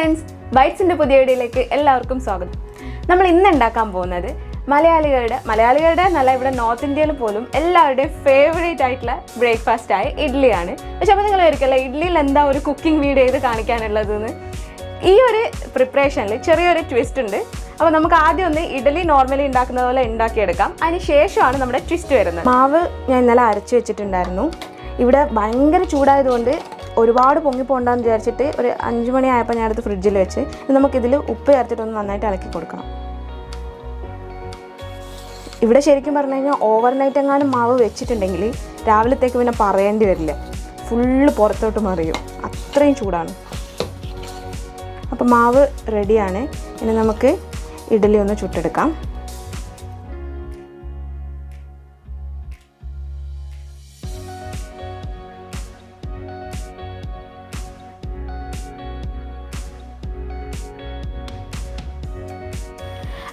friends, Bytz in the Pudiadileke, Ellarkum Sagan. നമ്മൾ ഇന്ന് ഉണ്ടാക്കാൻ പോകുന്നത് മലയാളികളുടെ നല്ല ഇവിടെ നോർത്ത് ഇന്ത്യയിൽ പോലും എല്ലാവരുടെയും ഫേവറേറ്റ് ആയിട്ടുള്ള ബ്രേക്ക്ഫാസ്റ്റ് ആയ ഇഡ്ഡലിയാണ്. പക്ഷെ അപ്പോൾ നിങ്ങൾ ഒരിക്കലും ഇഡ്ഡലിയിൽ എന്താ ഒരു കുക്കിംഗ് വീഡിയോ ചെയ്ത് കാണിക്കാനുള്ളതെന്ന് ഈ ഒരു പ്രിപ്പറേഷനിൽ ചെറിയൊരു ട്വിസ്റ്റ് ഉണ്ട്. അപ്പോൾ നമുക്ക് ആദ്യം ഒന്ന് ഇഡ്ഡലി നോർമലി ഉണ്ടാക്കുന്ന പോലെ ഉണ്ടാക്കിയെടുക്കാം. അതിന് ശേഷമാണ് നമ്മുടെ ട്വിസ്റ്റ് വരുന്നത്. മാവ് ഞാൻ ഇന്നലെ അരച്ച് വെച്ചിട്ടുണ്ടായിരുന്നു. ഇവിടെ ഭയങ്കര ചൂടായതുകൊണ്ട് ഒരുപാട് പൊങ്ങിപ്പോണ്ടെന്ന് വിചാരിച്ചിട്ട് ഒരു 5 മണി ആയപ്പോൾ ഞാനടുത്ത് ഫ്രിഡ്ജിൽ വെച്ച് നമുക്കിതിൽ ഉപ്പ് ചേർത്തിട്ടൊന്ന് നന്നായിട്ട് ഇളക്കി കൊടുക്കണം. ഇവിടെ ശരിക്കും പറഞ്ഞു കഴിഞ്ഞാൽ ഓവർനൈറ്റ് എങ്ങാനും മാവ് വെച്ചിട്ടുണ്ടെങ്കിൽ രാവിലത്തേക്ക് പിന്നെ പറയേണ്ടി വരില്ല, ഫുള്ള് പുറത്തോട്ട് മറിയും, അത്രയും ചൂടാണ്. അപ്പോൾ മാവ് റെഡിയാണ്. ഇനി നമുക്ക് ഇഡ്ഡലി ഒന്ന് ചുട്ടെടുക്കാം.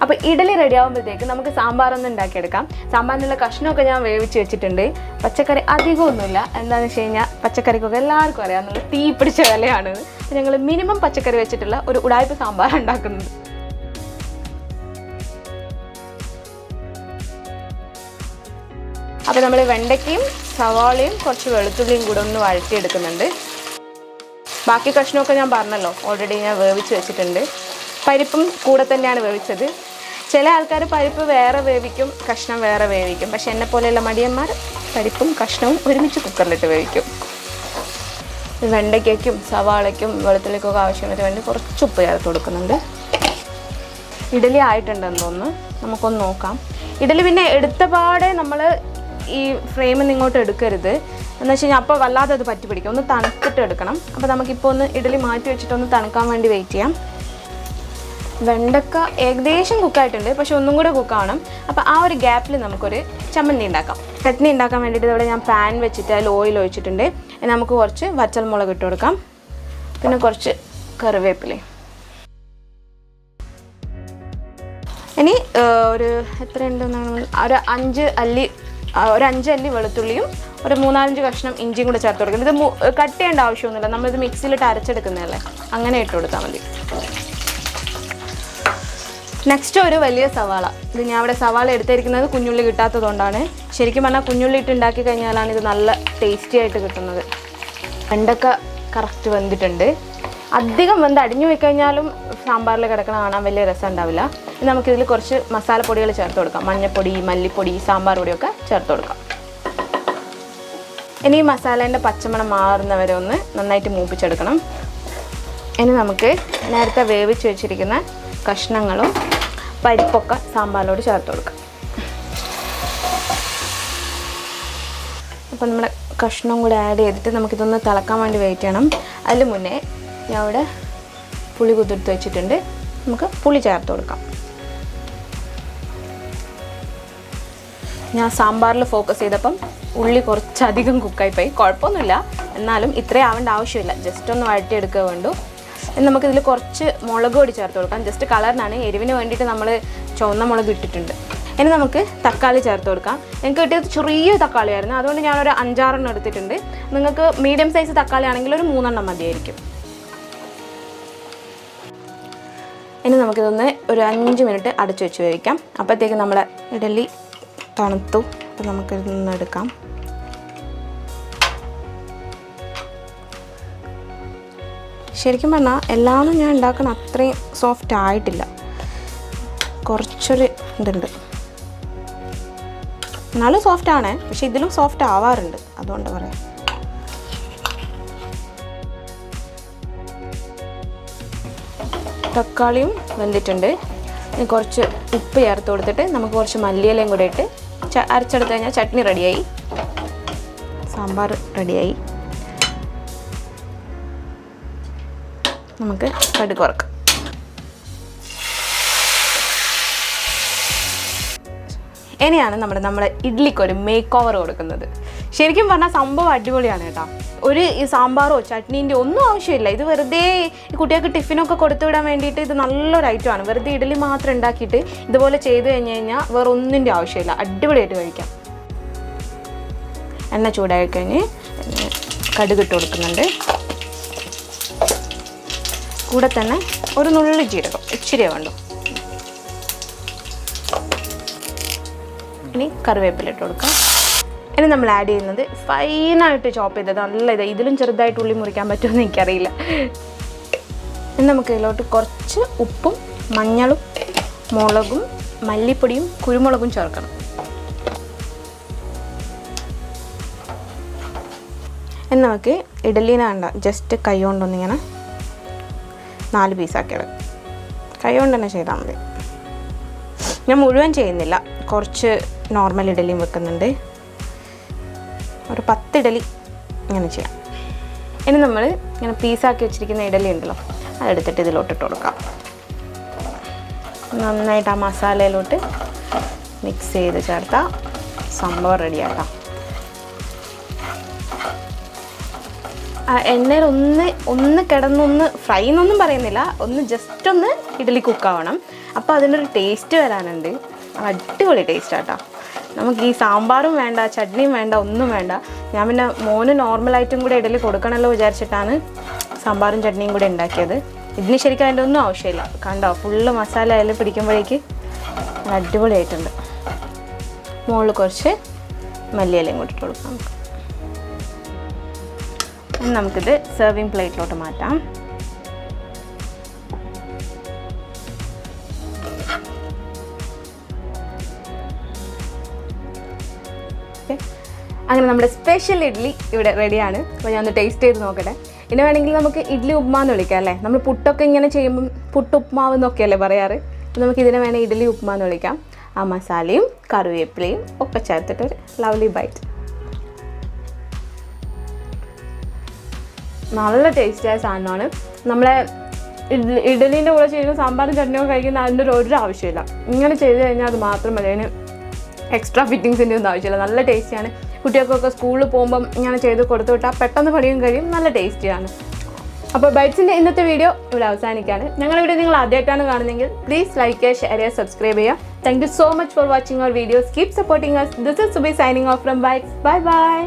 അപ്പോൾ ഇഡ്ഡലി റെഡി ആകുമ്പോഴത്തേക്ക് നമുക്ക് സാമ്പാറൊന്നും ഉണ്ടാക്കിയെടുക്കാം. സാമ്പാറിനുള്ള കഷ്ണമൊക്കെ ഞാൻ വേവിച്ച് വെച്ചിട്ടുണ്ട്. പച്ചക്കറി അധികമൊന്നുമില്ല. എന്താണെന്ന് വെച്ച് കഴിഞ്ഞാൽ പച്ചക്കറിക്കൊക്കെ എല്ലാവർക്കും അറിയാം നല്ല തീ പിടിച്ച വിലയാണ്. ഞങ്ങൾ മിനിമം പച്ചക്കറി വെച്ചിട്ടുള്ള ഒരു ഉടായ്പ സാമ്പാർ ഉണ്ടാക്കുന്നത്. അപ്പോൾ നമ്മൾ വെണ്ടയ്ക്കയും സവാളയും കുറച്ച് വെളുത്തുള്ളിയും കൂടെ ഒന്ന് വഴറ്റിയെടുക്കുന്നുണ്ട്. ബാക്കി കഷ്ണമൊക്കെ ഞാൻ പറഞ്ഞല്ലോ, ഓൾറെഡി ഞാൻ വേവിച്ച് വെച്ചിട്ടുണ്ട്. പരിപ്പും കൂടെ തന്നെയാണ് വേവിച്ചത്. ചില ആൾക്കാർ പരിപ്പ് വേറെ വേവിക്കും, കഷ്ണം വേറെ വേവിക്കും. പക്ഷെ എന്നെ പോലെയുള്ള മടിയന്മാർ പരിപ്പും കഷ്ണവും ഒരുമിച്ച് കുക്കറിലിട്ട് വേവിക്കും. വെണ്ടയ്ക്കും സവാളയ്ക്കും വെളുത്തുള്ളിക്കൊക്കെ ആവശ്യത്തിന് വേണ്ടി കുറച്ച് ഉപ്പ് ചേർത്ത് കൊടുക്കുന്നുണ്ട്. ഇഡ്ഡലി ആയിട്ടുണ്ടെന്ന് തോന്നുന്നു, നമുക്കൊന്ന് നോക്കാം. ഇഡ്ഡലി പിന്നെ എടുത്ത പാടെ നമ്മൾ ഈ ഫ്രെയിമിൽ നിന്ന് ഇങ്ങോട്ട് എടുക്കരുത്. എന്ന് വെച്ച് കഴിഞ്ഞാൽ അപ്പോൾ വല്ലാതെ അത് പറ്റി പിടിക്കും. ഒന്ന് തണുത്തിട്ട് എടുക്കണം. അപ്പോൾ നമുക്കിപ്പോൾ ഒന്ന് ഇഡ്ഡലി മാറ്റി വെച്ചിട്ട് ഒന്ന് തണുക്കാൻ വേണ്ടി വെയിറ്റ് ചെയ്യാം. വെണ്ടക്ക ഏകദേശം കുക്കായിട്ടുണ്ട്, പക്ഷെ ഒന്നും കൂടെ കുക്കാവണം. അപ്പോൾ ആ ഒരു ഗ്യാപ്പിൽ നമുക്കൊരു ചമ്മന്തി ഉണ്ടാക്കാം. ചട്നി ഉണ്ടാക്കാൻ വേണ്ടിയിട്ട് ഇവിടെ ഞാൻ പാൻ വെച്ചിട്ട് അതിൽ ഓയിൽ ഒഴിച്ചിട്ടുണ്ട്. നമുക്ക് കുറച്ച് വറ്റൽമുളക് ഇട്ട് കൊടുക്കാം, പിന്നെ കുറച്ച് കറിവേപ്പില. ഇനി ഒരു എത്രയുണ്ടെന്നാണ്, ഒരു 5 അല്ലി വെളുത്തുള്ളിയും ഒരു 3-4 കഷ്ണം ഇഞ്ചിയും കൂടെ ചേർത്ത് കൊടുക്കണം. ഇത് കട്ട് ചെയ്യേണ്ട ആവശ്യമൊന്നുമില്ല, നമ്മളിത് മിക്സിയിലിട്ട് അരച്ചെടുക്കുന്നതല്ലേ, അങ്ങനെ ഇട്ട് കൊടുത്താൽ മതി. നെക്സ്റ്റ് ഒരു വലിയ സവാള. ഇത് ഞാൻ ഇവിടെ സവാള എടുത്തിരിക്കുന്നത് കുഞ്ഞുള്ളി കിട്ടാത്തതുകൊണ്ടാണ്. ശരിക്കും പറഞ്ഞാൽ കുഞ്ഞുള്ളി ഇട്ട് ഉണ്ടാക്കി കഴിഞ്ഞാലാണ് ഇത് നല്ല ടേസ്റ്റി ആയിട്ട് കിട്ടുന്നത്. വെണ്ടക്ക കറക്റ്റ് വെന്തിട്ടുണ്ട്. അധികം വെന്ത് അടിഞ്ഞു പോയി കഴിഞ്ഞാലും സാമ്പാറിൽ കിടക്കണ കാണാൻ വലിയ രസം ഉണ്ടാവില്ല. നമുക്കിതിൽ കുറച്ച് മസാലപ്പൊടികൾ ചേർത്ത് കൊടുക്കാം. മഞ്ഞൾപ്പൊടി, മല്ലിപ്പൊടി, സാമ്പാർ പൊടിയൊക്കെ ചേർത്ത് കൊടുക്കാം. ഇനി ഈ മസാലേൻ്റെ പച്ചമണം മാറുന്നവരെ ഒന്ന് നന്നായിട്ട് മൂപ്പിച്ചെടുക്കണം. ഇനി നമുക്ക് നേരത്തെ വേവിച്ച് വെച്ചിരിക്കുന്ന കഷ്ണങ്ങളും പരിപ്പൊക്കെ സാമ്പാറിലോട് ചേർത്ത് കൊടുക്കാം. അപ്പോൾ നമ്മുടെ കഷ്ണം കൂടെ ആഡ് ചെയ്തിട്ട് നമുക്കിതൊന്ന് തിളക്കാൻ വേണ്ടി വെയിറ്റ് ചെയ്യണം. അതിന് മുന്നേ ഞാൻ ഇവിടെ പുളി കുതിർത്ത് വെച്ചിട്ടുണ്ട്. നമുക്ക് പുളി ചേർത്ത് കൊടുക്കാം. ഞാൻ സാമ്പാറിൽ ഫോക്കസ് ചെയ്തപ്പം ഉള്ളി കുറച്ചധികം കുക്കായിപ്പോയി. കുഴപ്പമൊന്നുമില്ല, എന്നാലും ഇത്രയും ആവേണ്ട ആവശ്യമില്ല. ജസ്റ്റ് ഒന്ന് വഴറ്റിയെടുക്കുക വേണ്ടു. നമുക്കിതിൽ കുറച്ച് മുളക് പൊടി ചേർത്ത് കൊടുക്കാം. ജസ്റ്റ് കളറിനാണ്, എരിവിന് വേണ്ടിയിട്ട് നമ്മൾ ചുവന്ന മുളക് ഇട്ടിട്ടുണ്ട്. ഇനി നമുക്ക് തക്കാളി ചേർത്ത് കൊടുക്കാം. എനിക്ക് കിട്ടിയത് ചെറിയ തക്കാളിയായിരുന്നു, അതുകൊണ്ട് ഞാനൊരു 5-6 എടുത്തിട്ടുണ്ട്. നിങ്ങൾക്ക് മീഡിയം സൈസ് തക്കാളി ആണെങ്കിൽ ഒരു 3 മതിയായിരിക്കും. ഇനി നമുക്കിതൊന്ന് ഒരു 5 മിനിറ്റ് അടച്ചു വെച്ച് വേവിക്കാം. അപ്പോഴത്തേക്ക് നമ്മുടെ ഇഡ്ഡലി തണുത്തു. അപ്പോൾ നമുക്കിതൊന്ന് എടുക്കാം. ശരിക്കും പറഞ്ഞാൽ എല്ലാം ഞാൻ ഉണ്ടാക്കുന്ന അത്രയും സോഫ്റ്റ് ആയിട്ടില്ല, കുറച്ചൊരു ഇതുണ്ട്. എന്നാലും സോഫ്റ്റാണ്, പക്ഷെ ഇതിലും സോഫ്റ്റ് ആവാറുണ്ട്, അതുകൊണ്ട് പറയാം. തക്കാളിയും വെന്തിട്ടുണ്ട്. ഇനി കുറച്ച് ഉപ്പ് ചേർത്ത് കൊടുത്തിട്ട് നമുക്ക് കുറച്ച് മല്ലിയിലയും കൂടെ ഇട്ട് അരച്ചെടുത്ത് കഴിഞ്ഞാൽ ചട്നി റെഡിയായി, സാമ്പാർ റെഡിയായി. നമുക്ക് കടുക് വറുക്കാം. ഇനിയാണ് നമ്മുടെ ഇഡ്ഡലിക്കൊരു മേക്ക് ഓവർ കൊടുക്കുന്നത്. ശരിക്കും പറഞ്ഞാൽ സംഭവം അടിപൊളിയാണ് കേട്ടോ. ഒരു ഈ സാമ്പാറോ ചട്നീൻ്റെ ഒന്നും ആവശ്യമില്ല. ഇത് വെറുതെ കുട്ടികൾക്ക് ടിഫിനൊക്കെ കൊടുത്തു വിടാൻ വേണ്ടിയിട്ട് ഇത് നല്ലൊരു ഐറ്റമാണ്. വെറുതെ ഇഡ്ഡലി മാത്രം ഉണ്ടാക്കിയിട്ട് ഇതുപോലെ ചെയ്ത് കഴിഞ്ഞ് കഴിഞ്ഞാൽ വേറെ ഒന്നിൻ്റെ ആവശ്യമില്ല, അടിപൊളിയായിട്ട് കഴിക്കാം. എണ്ണ ചൂടായി കഴിഞ്ഞ് കടുക് ഇട്ട് കൊടുക്കുന്നുണ്ട്. കൂടെ തന്നെ ഒരു നുള്ളി ജീരകം ഇച്ചിരി വേണ്ടു. ഇനി കറിവേപ്പില ഇട്ട് കൊടുക്കാം. ഇനി നമ്മൾ ആഡ് ചെയ്യുന്നത് ഫൈനായിട്ട് ചോപ്പ് ചെയ്തത് നല്ല ഇത്. ഇതിലും ചെറുതായിട്ട് ഉള്ളി മുറിക്കാൻ പറ്റുമെന്ന് എനിക്കറിയില്ല. ഇനി നമുക്ക് ഇതിലോട്ട് കുറച്ച് ഉപ്പും മഞ്ഞളും മുളകും മല്ലിപ്പൊടിയും കുരുമുളകും ചേർക്കണം. ഇനി നമുക്ക് ഇഡ്ഡലീനെ വേണ്ട ജസ്റ്റ് കൈ കൊണ്ടൊന്നിങ്ങനെ 4 പീസാക്കി എടുക്കും. കൈ കൊണ്ട് തന്നെ ചെയ്താൽ മതി. ഞാൻ മുഴുവൻ ചെയ്യുന്നില്ല, കുറച്ച് നോർമൽ ഇഡ്ഡലിയും വെക്കുന്നുണ്ട്. ഒരു 10 ഇഡ്ഡലി ഇങ്ങനെ ചെയ്യാം. ഇനി നമ്മൾ ഇങ്ങനെ പീസാക്കി വെച്ചിരിക്കുന്ന ഇഡ്ഡലി ഉണ്ടല്ലോ, അതെടുത്തിട്ട് ഇതിലോട്ടിട്ട് കൊടുക്കാം. നന്നായിട്ട് ആ മസാലയിലോട്ട് മിക്സ് ചെയ്ത് ചേർത്താൽ സംഭവം റെഡിയാക്കാം. എണ്ണയിൽ ഒന്ന് കിടന്നൊന്ന് ഫ്രൈ എന്നൊന്നും പറയുന്നില്ല, ഒന്ന് ജസ്റ്റ് ഒന്ന് ഇഡ്ഡലി കുക്കാവണം. അപ്പോൾ അതിനൊരു ടേസ്റ്റ് വരാനുണ്ട്. അടിപൊളി ടേസ്റ്റ് ആട്ടോ. നമുക്ക് ഈ സാമ്പാറും വേണ്ട, ചട്നിയും വേണ്ട, ഒന്നും വേണ്ട. ഞാൻ പിന്നെ മോന് നോർമലായിട്ടും കൂടെ ഇഡ്ഡലി കൊടുക്കണമല്ലോ വിചാരിച്ചിട്ടാണ് സാമ്പാറും ചട്നിയും കൂടെ ഉണ്ടാക്കിയത്. ഇതിന് ശരിക്കും അതിൻ്റെ ഒന്നും ആവശ്യമില്ല. കണ്ടോ, ഫുള്ള് മസാല അതിൽ പിടിക്കുമ്പോഴേക്ക് അടിപൊളിയായിട്ടുണ്ട്. മുകളിൽ കുറച്ച് മല്ലിയിലയും കൂടി ഇട്ട് കൊടുക്കാം. നമുക്കിത് സെർവിങ് പ്ലേറ്റിലോട്ട് മാറ്റാം. അങ്ങനെ നമ്മുടെ സ്പെഷ്യൽ ഇഡ്ഡലി ഇവിടെ റെഡിയാണ്. അപ്പോൾ ഞാൻ ഒന്ന് ടേസ്റ്റ് ചെയ്ത് നോക്കട്ടെ. ഇനി വേണമെങ്കിൽ നമുക്ക് ഇഡ്ഡലി ഉപ്മാന്ന് വിളിക്കാം അല്ലേ. നമ്മൾ പുട്ടൊക്കെ ഇങ്ങനെ ചെയ്യുമ്പം പുട്ടുപ്മാവ് എന്നൊക്കെയല്ലേ പറയാറ്. അപ്പോൾ നമുക്ക് ഇതിനെ വേണേൽ ഇഡ്ഡലി ഉപ്മാന്ന് വിളിക്കാം. ആ മസാലയും കറിവേപ്പിലയും ഒക്കെ ചേർത്തിട്ടൊരു ലവ്ലി ബൈറ്റ്. നല്ല ടേസ്റ്റിയായ സാധനമാണ്. നമ്മളെ ഇഡ്ഡലീൻ്റെ കൂടെ ചെയ്യുന്ന സാമ്പാറും ചട്നിയൊക്കെ കഴിക്കുന്ന അതിൻ്റെ ഒരു ആവശ്യമില്ല. ഇങ്ങനെ ചെയ്ത് കഴിഞ്ഞാൽ അത് മാത്രം മതി. അതിന് എക്സ്ട്രാ ഫിറ്റിങ്സിൻ്റെ ഒന്നും ആവശ്യമില്ല. നല്ല ടേസ്റ്റിയാണ്. കുട്ടികൾക്കൊക്കെ സ്കൂളിൽ പോകുമ്പം ഇങ്ങനെ ചെയ്ത് കൊടുത്തു വിട്ടാൽ പെട്ടെന്ന് പണിയും കഴിയും. നല്ല ടേസ്റ്റിയാണ്. അപ്പോൾ ബൈറ്റ്സിൻ്റെ ഇന്നത്തെ വീഡിയോ ഇവിടെ അവസാനിക്കുകയാണ്. ഞങ്ങളുടെ വീഡിയോ നിങ്ങൾ ആദ്യമായിട്ടാണ് കാണുന്നതെങ്കിൽ പ്ലീസ് ലൈക്ക് ചെയ്യുക, ഷെയർ ചെയ്യുക, സബ്സ്ക്രൈബ് ചെയ്യുക. Thank you so much for watching our videos. Keep supporting us. This is Subi signing off from Bytz. Bye bye.